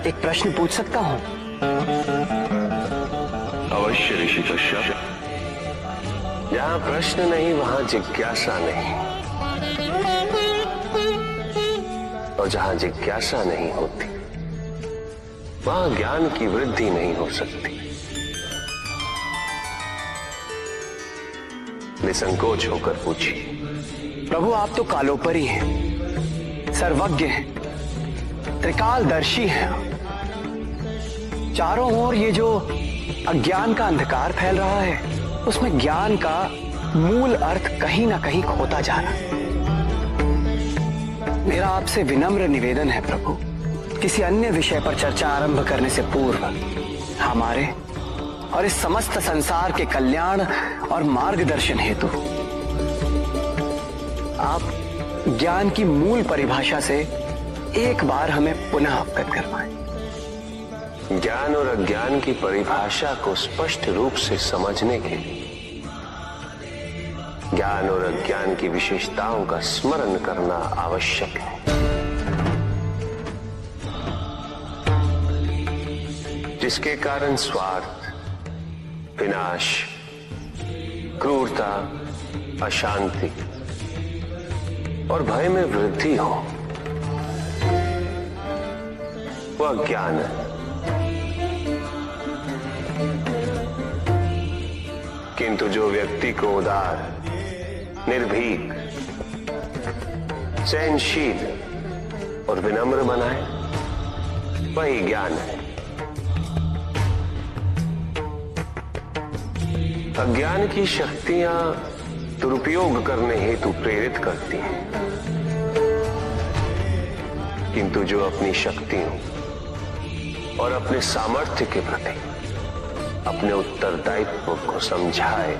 एक प्रश्न पूछ सकता हूँ? अवश्य ऋषि कश्यप। जहाँ प्रश्न नहीं वहाँ जिज्ञासा नहीं, और जहाँ जिज्ञासा नहीं होती वहाँ ज्ञान की वृद्धि नहीं हो सकती। निसंकोच होकर पूछिए। प्रभु, आप तो कालोपरी हैं, सर्वज्ञ हैं, त्रिकालदर्शी हैं। चारों ओर ये जो अज्ञान का अंधकार फैल रहा है, उसमें ज्ञान का मूल अर्थ कहीं ना कहीं खोता जा रहा है। मेरा आपसे विनम्र निवेदन है प्रभु, किसी अन्य विषय पर चर्चा आरंभ करने से पूर्व हमारे और इस समस्त संसार के कल्याण और मार्गदर्शन हेतु आप ज्ञान की मूल परिभाषा से एक बार हमें पुनः अवगत करवाएं। ज्ञान और अज्ञान की परिभाषा को स्पष्ट रूप से समझने के लिए ज्ञान और अज्ञान की विशेषताओं का स्मरण करना आवश्यक है। जिसके कारण स्वार्थ, विनाश, क्रूरता, अशांति और भय में वृद्धि हो, वह ज्ञान है। किंतु जो व्यक्ति को उदार, निर्भीक, सहनशील और विनम्र बनाए, वही ज्ञान है। अज्ञान की शक्तियां दुरुपयोग करने हेतु प्रेरित करती हैं, किंतु जो अपनी शक्तियों और अपने सामर्थ्य के प्रति अपने उत्तरदायित्व को समझाए,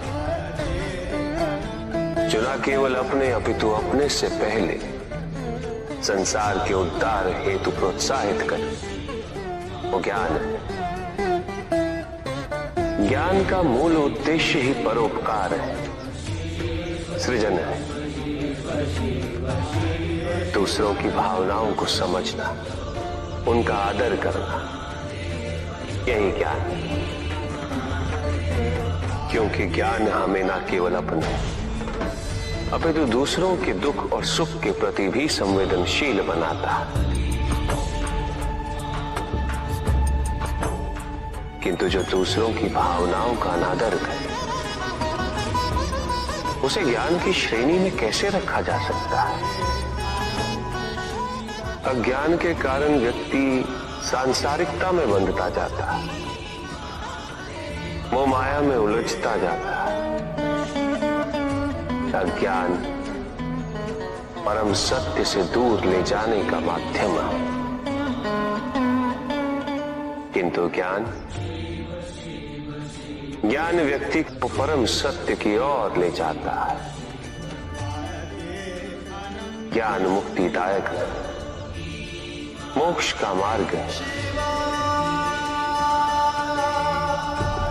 जो न केवल अपने अपितु अपने से पहले संसार के उद्धार हेतु प्रोत्साहित करे, वो ज्ञान है। ज्ञान का मूल उद्देश्य ही परोपकार है, सृजन है। दूसरों की भावनाओं को समझना, उनका आदर करना, यही ज्ञान है। क्योंकि ज्ञान हमें न केवल अपने अपितु दूसरों के दुख और सुख के प्रति भी संवेदनशील बनाता है। किंतु जो दूसरों की भावनाओं का अनादर करे, उसे ज्ञान की श्रेणी में कैसे रखा जा सकता है? अज्ञान के कारण व्यक्ति सांसारिकता में बंधता जाता है, मोह माया में उलझता जाता है। अज्ञान परम सत्य से दूर ले जाने का माध्यम है, किंतु ज्ञान व्यक्ति को परम सत्य की ओर ले जाता है। ज्ञान मुक्तिदायक है, मोक्ष का मार्ग है,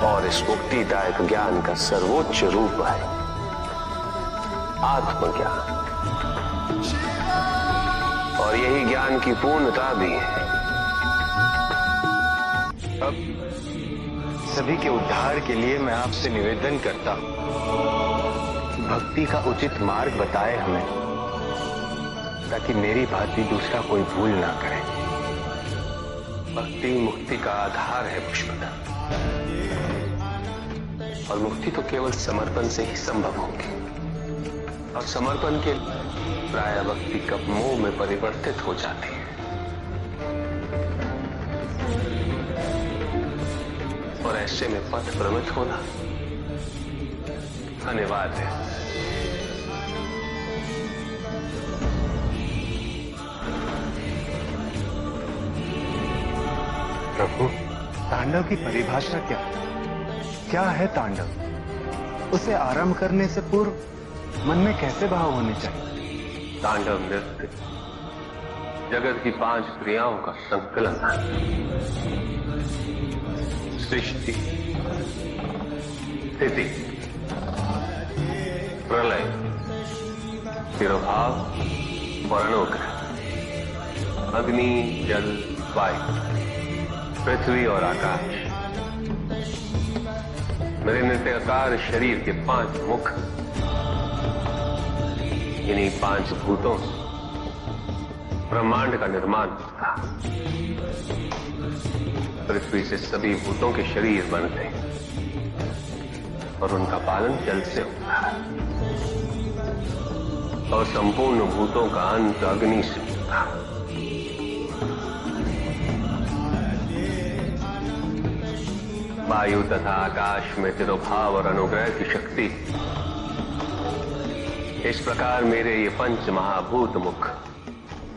और इस मुक्तिदायक ज्ञान का सर्वोच्च रूप है आत्मज्ञान, और यही ज्ञान की पूर्णता भी है। अब सभी के उद्धार के लिए मैं आपसे निवेदन करता हूं, भक्ति का उचित मार्ग बताए हमें, ताकि मेरी भांति दूसरा कोई भूल ना करे। भक्ति मुक्ति का आधार है पुष्पदा, और मुक्ति तो केवल समर्पण से ही संभव होगी। और समर्पण के प्राय भक्ति कब मोह में परिवर्तित हो जाती है। और ऐसे में पथ भ्रमित होना अनिवार्य है। प्रभु, तांडव की परिभाषा क्या है तांडव? उसे आरंभ करने से पूर्व मन में कैसे भाव होने चाहिए? तांडव नृत्य जगत की 5 क्रियाओं का संकलन है। सृष्टि, स्थिति, प्रलय, तिरोभाव और अनुग्रह, अग्नि, जल, वायु, पृथ्वी और आकाश, मेरे नित्याकार शरीर के 5 मुख, इन्हीं 5 भूतों से ब्रह्मांड का निर्माण होता। पृथ्वी से सभी भूतों के शरीर बनते हैं और उनका पालन जल से होता है, और संपूर्ण भूतों का अंत अग्नि से होता है। वायु तथा आकाश में तिरोभाव और अनुग्रह की शक्ति। इस प्रकार मेरे ये 5 महाभूत मुख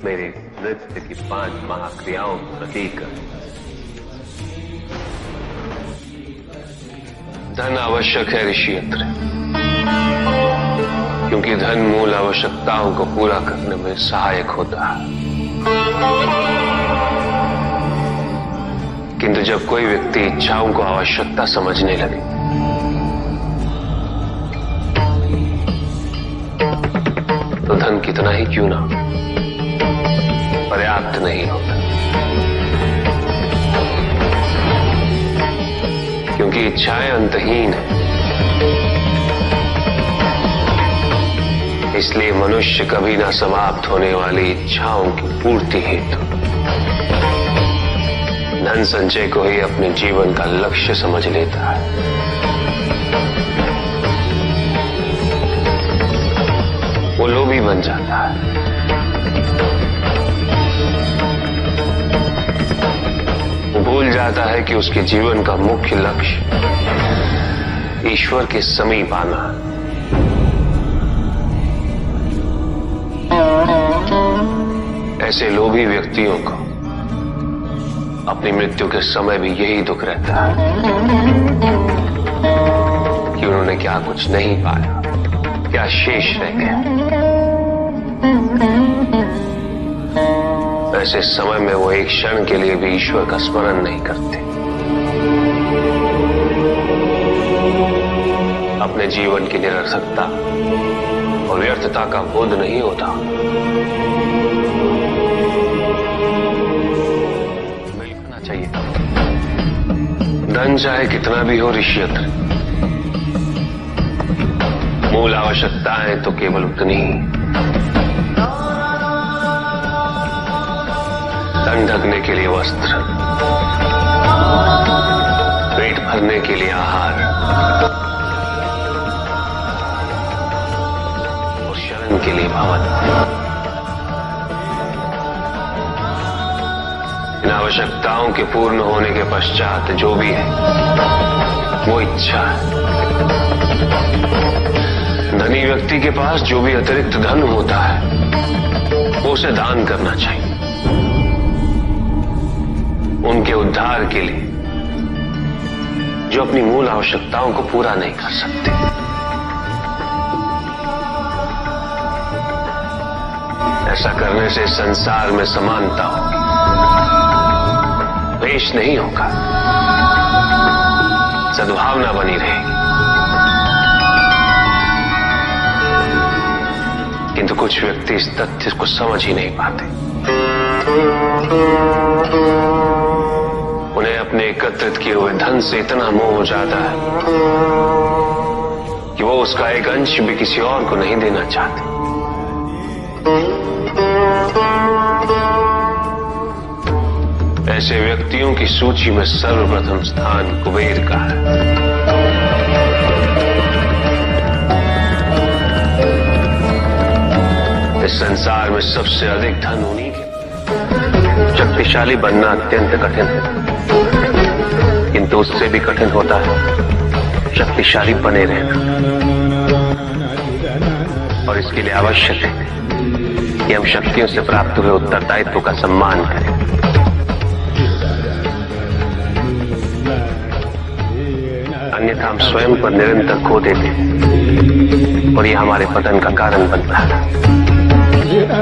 मेरे नृत्य की 5 महाक्रियाओं का प्रतीक है। धन आवश्यक है ऋषियत्र, क्योंकि धन मूल आवश्यकताओं को पूरा करने में सहायक होता है। किंतु जब कोई व्यक्ति इच्छाओं को आवश्यकता समझने लगे तो धन कितना ही क्यों ना पर्याप्त नहीं होता, क्योंकि इच्छाएं अंतहीन है। इसलिए मनुष्य कभी ना समाप्त होने वाली इच्छाओं की पूर्ति हेतु धन संचय को ही अपने जीवन का लक्ष्य समझ लेता है। वो लोभी बन जाता है। वो भूल जाता है कि उसके जीवन का मुख्य लक्ष्य ईश्वर के समीप आना है। ऐसे लोभी व्यक्तियों को अपनी मृत्यु के समय भी यही दुख रहता है कि उन्होंने क्या कुछ नहीं पाया, क्या शेष रह गया। ऐसे समय में वो एक क्षण के लिए भी ईश्वर का स्मरण नहीं करते। अपने जीवन की निरर्थकता और व्यर्थता का बोध नहीं होता। चाहिए धन चाहे कितना भी हो ऋषियत्र, मूल आवश्यकताएं तो केवल उतनी ही। तन ढकने के लिए वस्त्र, पेट भरने के लिए आहार और शरण के लिए भवन। इन आवश्यकताओं के पूर्ण होने के पश्चात जो भी है वो इच्छा है। धनी व्यक्ति के पास जो भी अतिरिक्त धन होता है वो उसे दान करना चाहिए, उनके उद्धार के लिए जो अपनी मूल आवश्यकताओं को पूरा नहीं कर सकते। ऐसा करने से संसार में समानता होगी, द्वेष नहीं होगा, सद्भावना बनी रहेगी। किंतु कुछ व्यक्ति इस तथ्य को समझ ही नहीं पाते। उन्हें अपने एकत्रित किए हुए धन से इतना मोह हो जाता है कि वो उसका एक अंश भी किसी और को नहीं देना चाहते। ऐसे व्यक्तियों की सूची में सर्वप्रथम स्थान कुबेर का है। इस संसार में सबसे अधिक धन उन्हीं के। शक्तिशाली बनना अत्यंत कठिन है, किंतु उससे भी कठिन होता है शक्तिशाली बने रहना। और इसके लिए आवश्यक है कि हम शक्तियों से प्राप्त हुए उत्तरदायित्व का सम्मान करें। अन्यथा हम स्वयं पर निरंतर खो देते और यह हमारे पतन का कारण बनता है।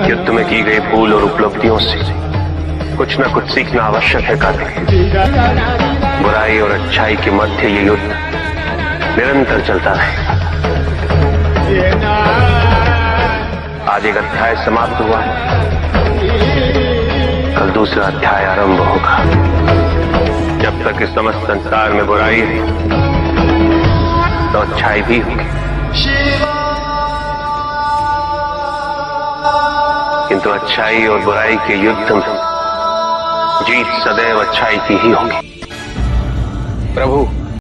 युद्ध में की गई भूल और उपलब्धियों से कुछ न कुछ सीखना आवश्यक है कार्तिक। बुराई और अच्छाई के मध्य ये युद्ध निरंतर चलता रहेगा। आज एक अध्याय समाप्त हुआ है, कल दूसरा अध्याय आरंभ होगा। जब तक इस समस्त संसार में बुराई है तो अच्छाई भी होगी, किंतु अच्छाई और बुराई के युद्ध में जीत सदैव अच्छाई की ही होगी। प्रभु,